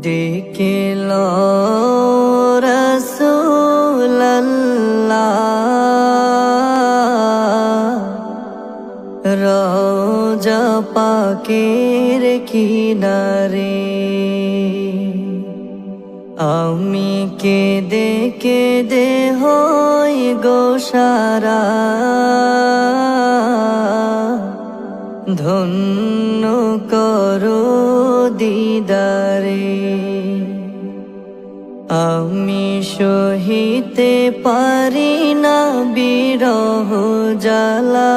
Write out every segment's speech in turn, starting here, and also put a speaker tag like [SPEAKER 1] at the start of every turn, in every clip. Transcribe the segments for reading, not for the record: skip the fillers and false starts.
[SPEAKER 1] ডেকে লো রাসূলুল্লাহ, রওজা পাকের কিনারে। আমি কেঁদে কেঁদে হই গো সারা, ধন্য করো দিদারে। আমি সহিতে পারি না বিরহ জ্বালা,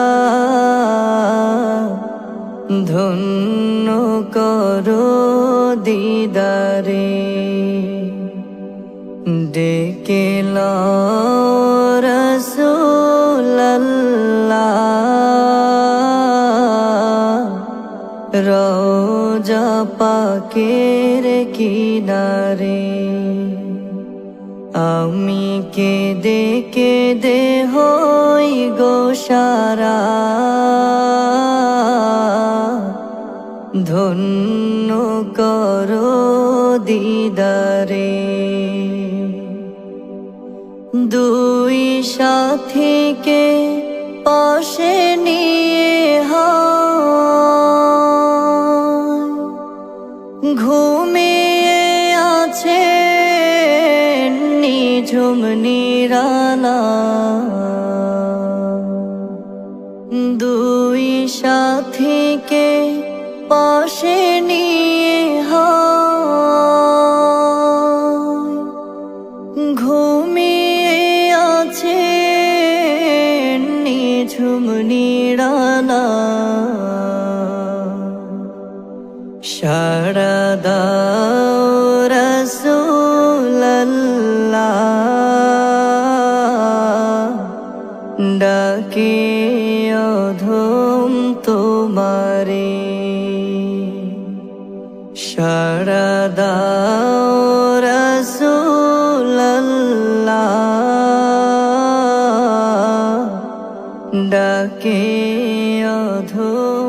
[SPEAKER 1] ধন্য করো দিদারে। ডেকে লো রাসূলুল্লাহ, রওজা পাকের কিনারে। আমি কেঁদে কেঁদে হই গো সারা, ধন্য করো দিদারে। দুই সাথীকে পাশে নিয়ে ঘুমিয়ে আছে নিঝুম নিরালা। দুই সাথীকে পাশে নিয়ে ঘুমিয়ে আছে নিঝুম নিরালা। সাড়া দাও রাসূলুল্লাহ, ডাকে অধম তোমারে। সাড়া দাও রাসূলুল্লাহ, ডাকে অধম